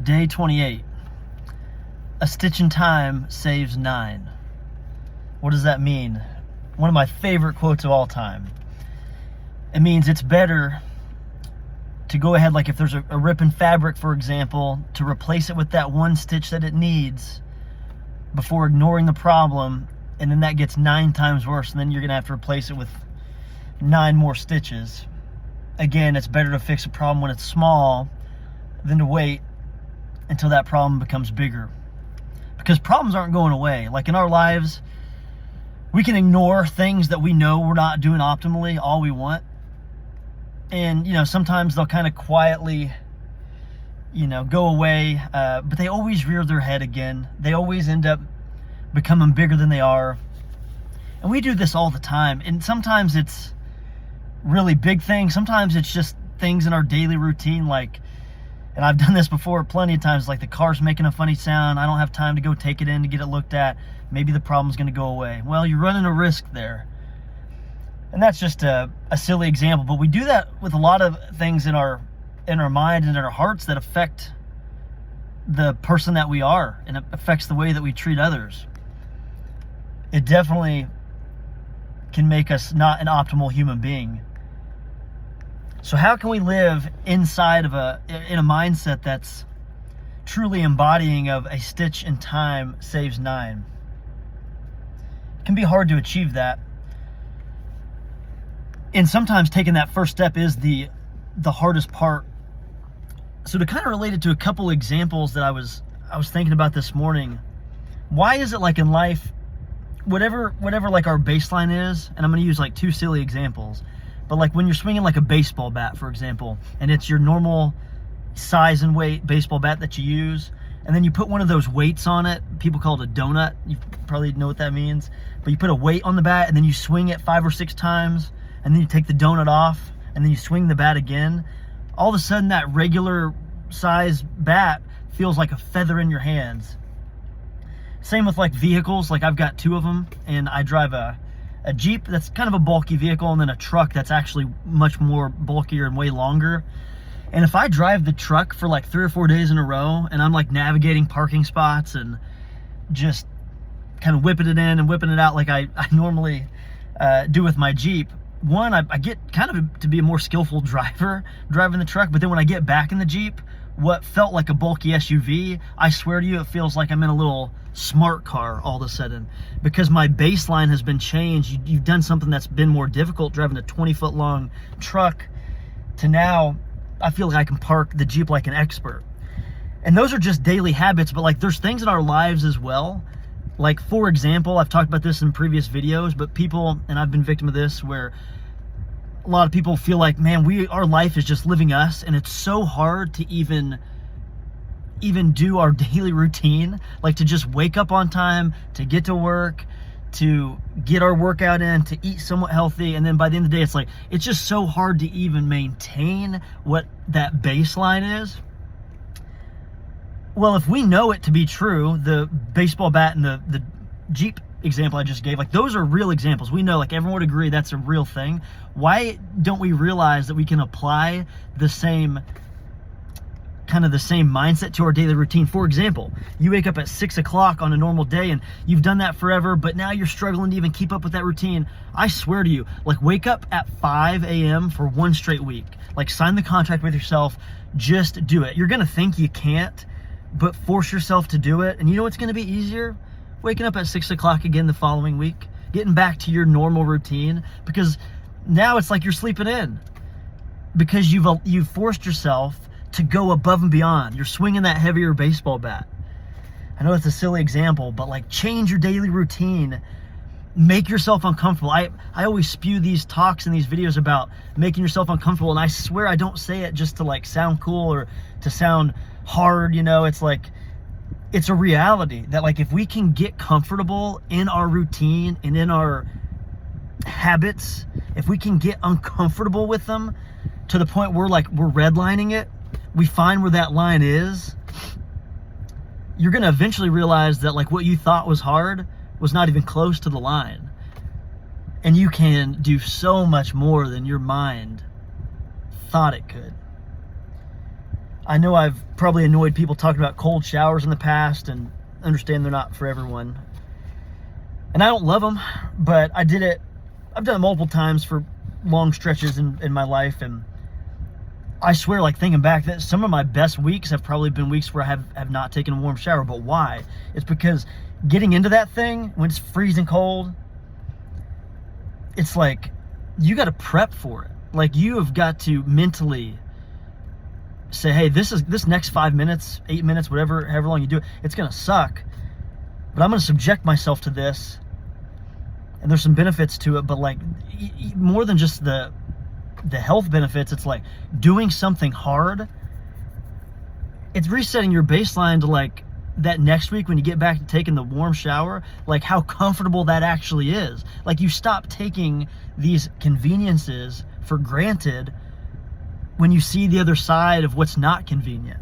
Day 28. A stitch in time saves 9. What does that mean? One of my favorite quotes of all time. It means it's better to go ahead, like if there's a rip in fabric, for example, to replace it with that one stitch that it needs before ignoring the problem, and then that gets 9 times worse, and then you're going to have to replace it with 9 more stitches. Again, it's better to fix a problem when it's small than to wait until that problem becomes bigger. Because problems aren't going away. Like in our lives, we can ignore things that we know we're not doing optimally all we want. And, sometimes they'll kind of quietly, go away. But they always rear their head again. They always end up becoming bigger than they are. And we do this all the time. And sometimes it's really big things. Sometimes it's just things in our daily routine, like, and I've done this before plenty of times, like the car's making a funny sound. I don't have time to go take it in to get it looked at. Maybe the problem's going to go away. Well, you're running a risk there. And that's just a silly example, but we do that with a lot of things in our mind and in our hearts that affect the person that we are, and it affects the way that we treat others. It definitely can make us not an optimal human being. So how can we live inside of in a mindset that's truly embodying of a stitch in time saves 9? It can be hard to achieve that. And sometimes taking that first step is the hardest part. So to kind of relate it to a couple examples that I was thinking about this morning, why is it like in life, whatever like our baseline is, and I'm going to use like 2 silly examples, but like when you're swinging like a baseball bat, for example, and it's your normal size and weight baseball bat that you use, and then you put one of those weights on it. People call it a donut. You probably know what that means. But you put a weight on the bat, and then you swing it 5 or 6 times, and then you take the donut off, and then you swing the bat again. All of a sudden, that regular size bat feels like a feather in your hands. Same with like vehicles. Like I've got 2 of them, and I drive a Jeep that's kind of a bulky vehicle, and then a truck that's actually much more bulkier and way longer. And if I drive the truck for like 3 or 4 days in a row, and I'm like navigating parking spots and just kind of whipping it in and whipping it out like I normally do with my Jeep, one, I get kind of to be a more skillful driver driving the truck. But then when I get back in the Jeep, what felt like a bulky SUV, I swear to you, it feels like I'm in a little smart car all of a sudden, because my baseline has been changed. You've done something that's been more difficult, driving a 20-foot long truck, to now I feel like I can park the Jeep like an expert. And those are just daily habits, but like there's things in our lives as well. Like, for example, I've talked about this in previous videos, but people, and I've been victim of this, where a lot of people feel like, man, our life is just living us, and it's so hard to even do our daily routine, like to just wake up on time, to get to work, to get our workout in, to eat somewhat healthy, and then by the end of the day, it's just so hard to even maintain what that baseline is. Well, if we know it to be true, the baseball bat and the Jeep example I just gave, like those are real examples. We know, like everyone would agree that's a real thing. Why don't we realize that we can apply the same mindset to our daily routine? For example, you wake up at 6 o'clock on a normal day, and you've done that forever, but now you're struggling to even keep up with that routine. I swear to you, like wake up at 5 a.m. for 1 straight week. Like sign the contract with yourself. Just do it. You're going to think you can't, but force yourself to do it. And you know what's going to be easier? Waking up at 6 o'clock again the following week, getting back to your normal routine, because now it's like you're sleeping in, because you've forced yourself to go above and beyond. You're swinging that heavier baseball bat. I know it's a silly example, but like change your daily routine. Make yourself uncomfortable. I always spew these talks and these videos about making yourself uncomfortable, and I swear I don't say it just to like sound cool or to sound hard. It's like, it's a reality that like if we can get comfortable in our routine and in our habits, if we can get uncomfortable with them to the point where like we're redlining it, we find where that line is, you're going to eventually realize that like what you thought was hard was not even close to the line. And you can do so much more than your mind thought it could. I know I've probably annoyed people talking about cold showers in the past, and understand they're not for everyone. And I don't love them, but I've done it multiple times for long stretches in my life, and I swear, like, thinking back, that some of my best weeks have probably been weeks where I have not taken a warm shower. But why? It's because getting into that thing when it's freezing cold, it's like you got to prep for it. Like, you have got to mentally say, hey, this next 5 minutes, 8 minutes, however long you do it, it's gonna suck, but I'm gonna subject myself to this. And there's some benefits to it, but like more than just the health benefits, it's like doing something hard. It's resetting your baseline to like that next week when you get back to taking the warm shower, like how comfortable that actually is. Like, you stop taking these conveniences for granted when you see the other side of what's not convenient.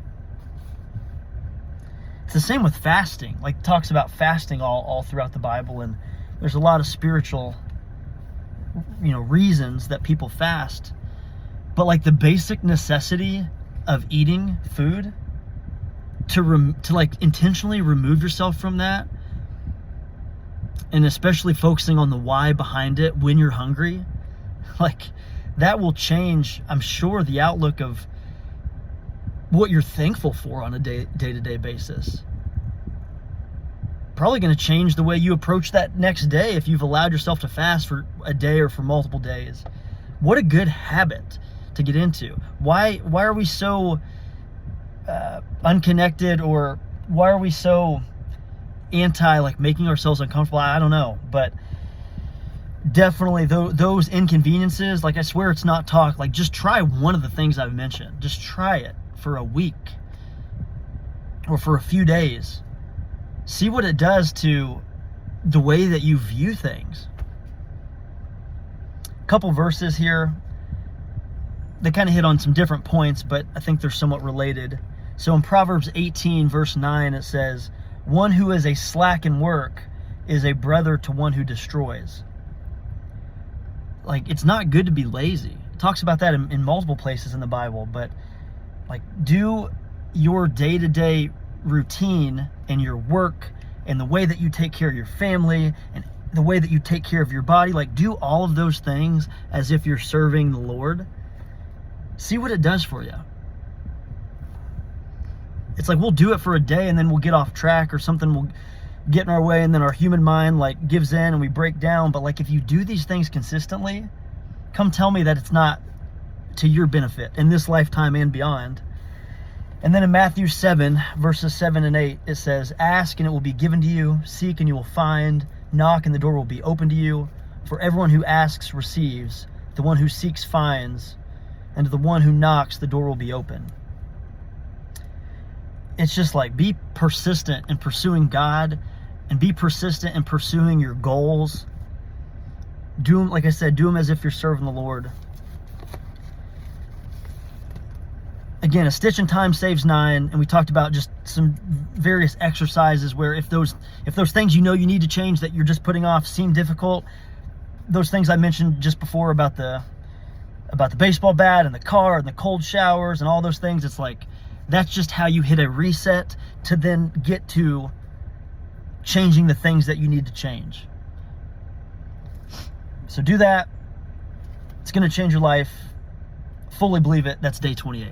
It's the same with fasting. Like, it talks about fasting all throughout the Bible, and there's a lot of spiritual, reasons that people fast. But like the basic necessity of eating food, to like intentionally remove yourself from that, and especially focusing on the why behind it when you're hungry, like that will change, I'm sure, the outlook of what you're thankful for on a day-to-day basis. Probably going to change the way you approach that next day if you've allowed yourself to fast for a day or for multiple days. What a good habit to get into. Why are we so unconnected, or why are we so anti like making ourselves uncomfortable? I don't know, but definitely those inconveniences, like I swear it's not talk, like just try one of the things I've mentioned. Just try it for a week or for a few days. See what it does to the way that you view things. A couple verses here. They kind of hit on some different points, but I think they're somewhat related. So in Proverbs 18, verse 9, it says, "One who is a slack in work is a brother to one who destroys." Like, it's not good to be lazy. It talks about that in multiple places in the Bible, but like, do your day-to-day routine and your work and the way that you take care of your family and the way that you take care of your body, like do all of those things as if you're serving the Lord. See what it does for you. It's like we'll do it for a day and then we'll get off track, or something will get in our way, and then our human mind like gives in and we break down. But like, if you do these things consistently, come tell me that it's not to your benefit in this lifetime and beyond. And then in Matthew 7, verses 7 and 8, it says, "Ask and it will be given to you, seek and you will find, knock and the door will be open to you. For everyone who asks receives, the one who seeks finds, and to the one who knocks the door will be open." It's just like, be persistent in pursuing God, and be persistent in pursuing your goals. Do them, like I said, do them as if you're serving the Lord. Again, a stitch in time saves 9, and we talked about just some various exercises where if those things you need to change that you're just putting off seem difficult, those things I mentioned just before about the baseball bat and the car and the cold showers and all those things, it's like that's just how you hit a reset to then get to changing the things that you need to change. So do that. It's going to change your life. Fully believe it. That's day 28.